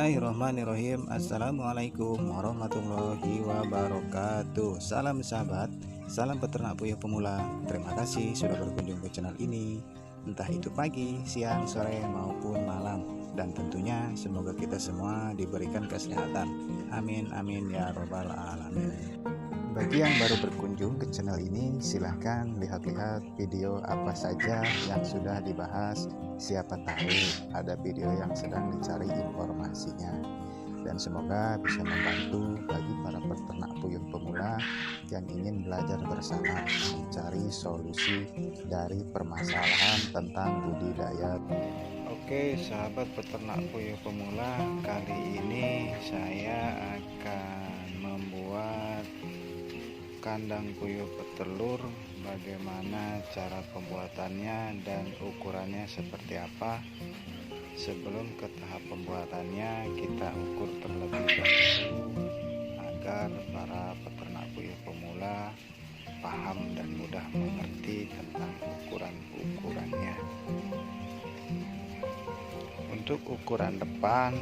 Bismillahirrahmanirrahim. Assalamualaikum warahmatullahi wabarakatuh. Salam sahabat, salam peternak puyuh pemula. Terima kasih sudah berkunjung ke channel ini, entah itu pagi, siang, sore maupun malam. Dan tentunya semoga kita semua diberikan kesehatan. Amin amin ya robbal alamin. Bagi yang baru berkunjung ke channel ini, silahkan lihat-lihat video apa saja yang sudah dibahas. Siapa tahu ada video yang sedang dicari informasinya. Dan semoga bisa membantu bagi para peternak puyuh pemula yang ingin belajar bersama mencari solusi dari permasalahan tentang budidaya. Oke sahabat peternak puyuh pemula, kali ini saya akan membuat kandang puyuh petelur. Bagaimana cara pembuatannya dan ukurannya seperti apa. Sebelum ke tahap pembuatannya, kita ukur terlebih dahulu agar para peternak puyuh pemula paham dan mudah mengerti tentang ukuran-ukurannya. Untuk ukuran depan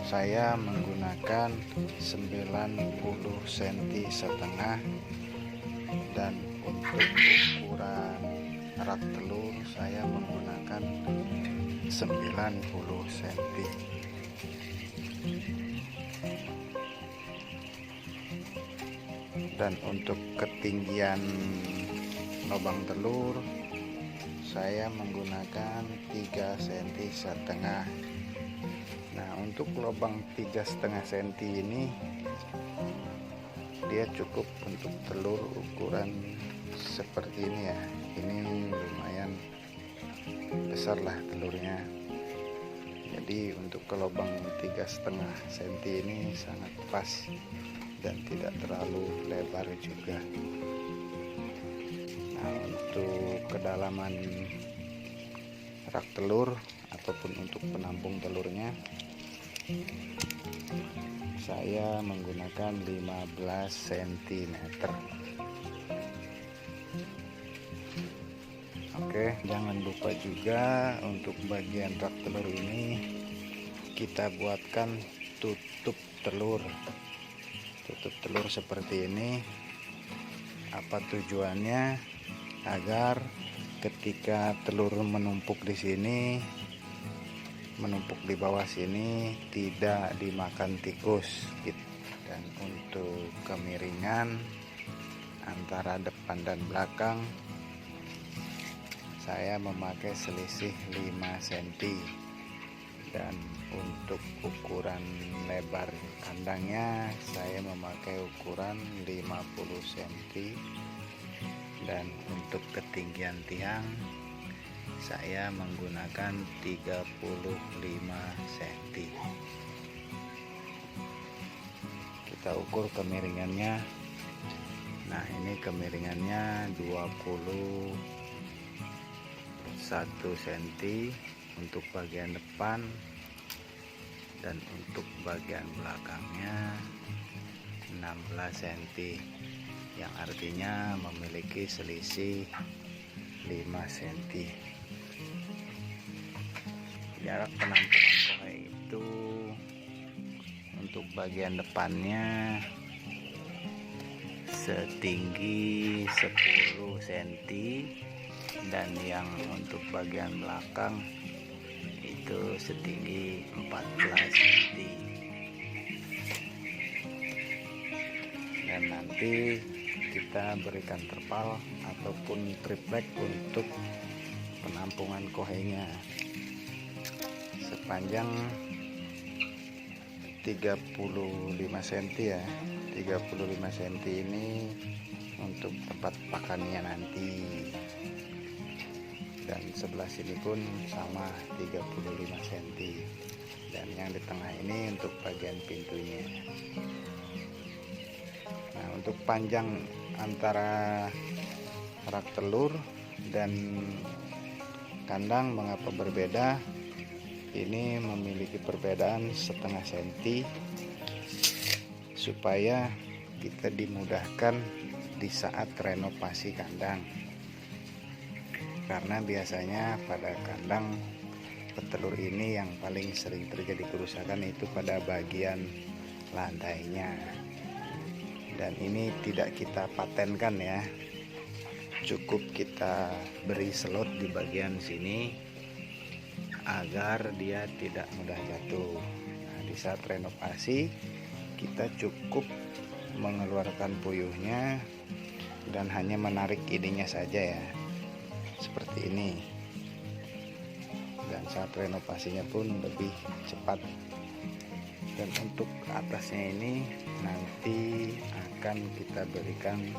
saya menggunakan 90 cm setengah, dan untuk ukuran rak telur saya menggunakan 90 cm. Dan untuk ketinggian lubang telur saya menggunakan 3 cm setengah. Nah, untuk lubang 3,5 cm ini dia cukup untuk telur ukuran seperti ini ya. Ini lumayan besar lah telurnya. Jadi untuk ke lubang 3,5 cm ini sangat pas dan tidak terlalu lebar juga. Nah, untuk kedalaman rak telur ataupun untuk penampung telurnya saya menggunakan 15 cm. Oke, jangan lupa juga untuk bagian rak telur ini kita buatkan tutup telur. Tutup telur seperti ini. Apa tujuannya? Agar ketika telur menumpuk di sini, menumpuk di bawah sini, tidak dimakan tikus. Dan untuk kemiringan antara depan dan belakang saya memakai selisih 5 cm. Dan untuk ukuran lebar kandangnya saya memakai ukuran 50 cm. Dan untuk ketinggian tiang saya menggunakan 35 cm. Kita ukur kemiringannya. Nah, ini kemiringannya 21 cm untuk bagian depan, dan untuk bagian belakangnya 16 cm, yang artinya memiliki selisih 5 cm. Jarak penampungan kohe itu untuk bagian depannya setinggi 10 cm, dan yang untuk bagian belakang itu setinggi 14 cm. Dan nanti kita berikan terpal ataupun triplek untuk penampungan kohenya sepanjang 35 cm ya. 35 cm ini untuk tempat pakannya nanti. Dan sebelah sini pun sama 35 cm. Dan yang di tengah ini untuk bagian pintunya. Nah, untuk panjang antara rak telur dan kandang mengapa berbeda? Ini memiliki perbedaan setengah senti supaya kita dimudahkan di saat renovasi kandang. Karena biasanya pada kandang petelur ini yang paling sering terjadi kerusakan itu pada bagian lantainya, dan ini tidak kita patenkan ya, cukup kita beri slot di bagian sini agar dia tidak mudah jatuh. Nah, di saat renovasi kita cukup mengeluarkan puyuhnya dan hanya menarik ininya saja ya, seperti ini. Dan saat renovasinya pun lebih cepat. Dan untuk atasnya ini nanti akan kita berikan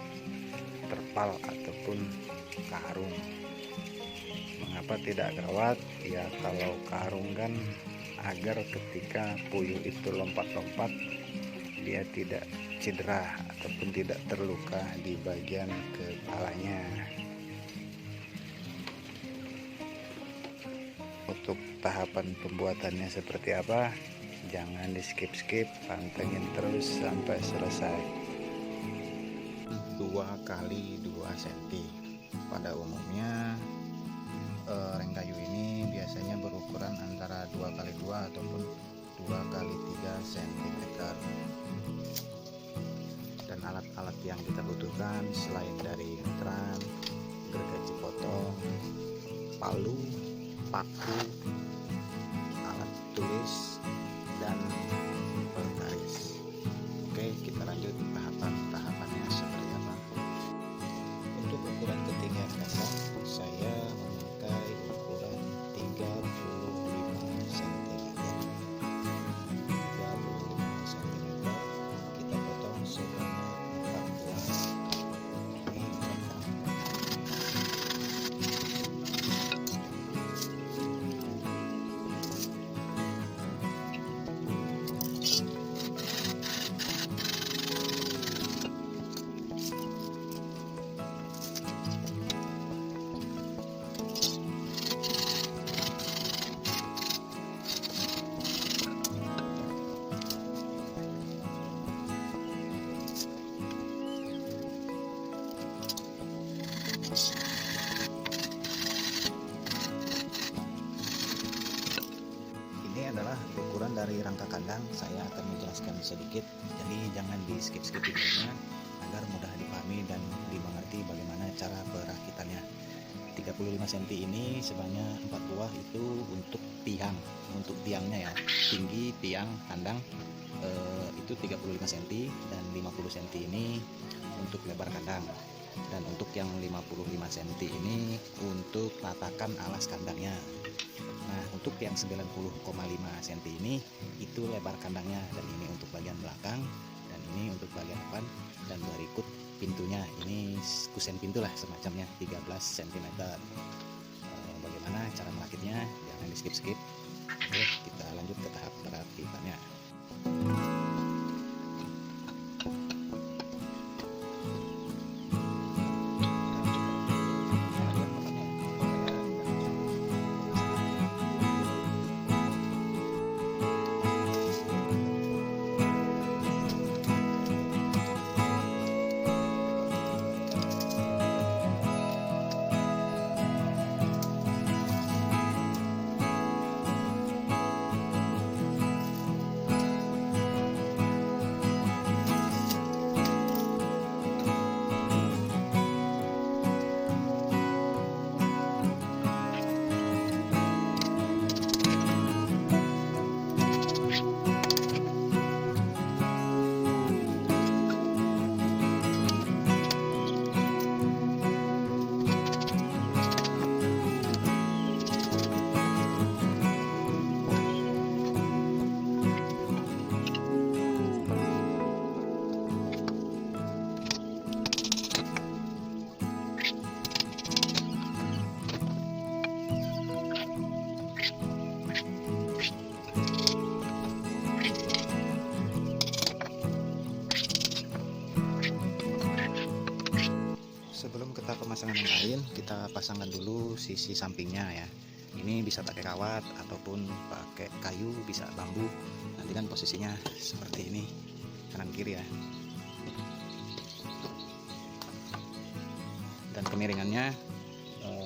terpal ataupun karung. Mengapa tidak kawat? Ya kalau karung kan agar ketika puyuh itu lompat-lompat dia tidak cedera ataupun tidak terluka di bagian kepalanya. Untuk tahapan pembuatannya seperti apa? Jangan di skip, pantengin terus sampai selesai. 2 kali 2 cm. Pada umumnya reng kayu ini biasanya berukuran antara 2 kali 2 ataupun 2 kali 3 cm. Dan alat-alat yang kita butuhkan selain dari meteran, gergaji potong, palu, paku, alat tulis, dan garis. Oke, kita lanjut tahapannya seperti apa. Untuk ukuran ketinggian kandang saya memakai ukuran 35 cm. 35 cm kita potong sebanyak 4 buah. Ini kandang. Ini adalah ukuran dari rangka kandang. Saya akan menjelaskan sedikit, jadi jangan di skip videonya agar mudah dipahami dan dimengerti bagaimana cara perakitannya. 35 cm ini sebanyak 4 buah itu untuk tiangnya ya. Tinggi tiang kandang itu 35 cm dan 50 cm ini untuk lebar kandang. Dan untuk yang 55 cm ini untuk latakan alas kandangnya. Nah, untuk yang 90,5 cm ini itu lebar kandangnya, dan ini untuk bagian belakang dan ini untuk bagian depan, dan berikut pintunya ini kusen pintu lah semacamnya 13 cm. Bagaimana cara merakitnya? Jangan di skip. Oke, kita lanjut ke tahap perakitannya. Sebelum kita pemasangan yang lain, kita pasangkan dulu sisi sampingnya ya. Ini bisa pakai kawat ataupun pakai kayu, bisa bambu. Nanti kan posisinya seperti ini, kanan kiri ya. Dan kemiringannya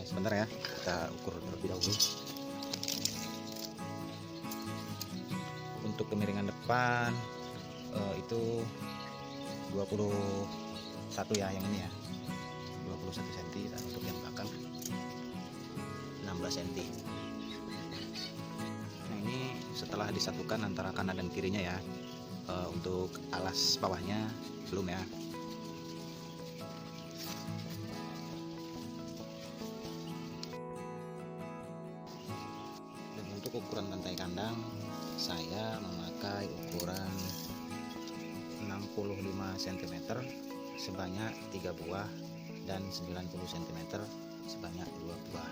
sebentar ya, kita ukur terlebih dahulu. untuk kemiringan depan itu 21 ya, yang ini ya 21 cm, dan untuk yang belakang 16 cm. Nah, ini setelah disatukan antara kanan dan kirinya ya. Untuk alas bawahnya belum ya. Dan untuk ukuran lantai kandang saya memakai ukuran 65 cm sebanyak 3 buah dan 90 cm sebanyak 2 buah.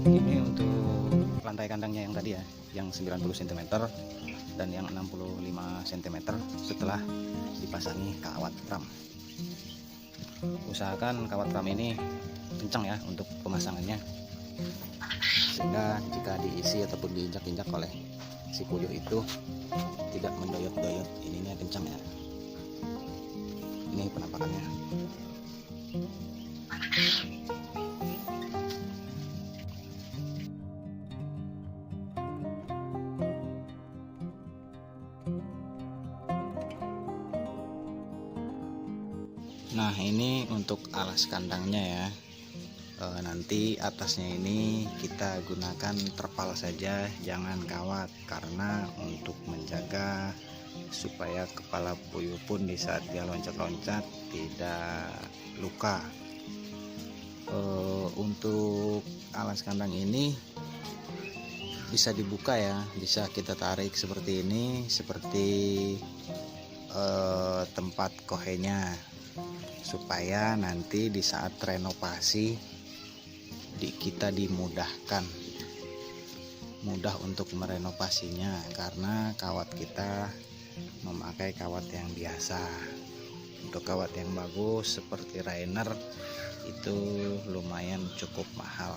Ini untuk lantai kandangnya yang tadi ya, yang 90 cm dan yang 65 cm setelah dipasangi kawat ram. Usahakan kawat ram ini kencang ya untuk pemasangannya, sehingga jika diisi ataupun diinjak-injak oleh si puyuh itu tidak mendoyot-doyot. Ininya kencang ya. Ini penampakannya. Nah, ini untuk alas kandangnya ya. Nanti atasnya ini kita gunakan terpal saja, jangan kawat, karena untuk menjaga supaya kepala puyuh pun di saat dia loncat-loncat tidak luka. Untuk alas kandang ini bisa dibuka ya, bisa kita tarik seperti ini, seperti tempat kohenya, supaya nanti di saat renovasi kita dimudahkan, mudah untuk merenovasinya, karena kawat kita memakai kawat yang biasa. Untuk kawat yang bagus seperti Rainer itu lumayan cukup mahal.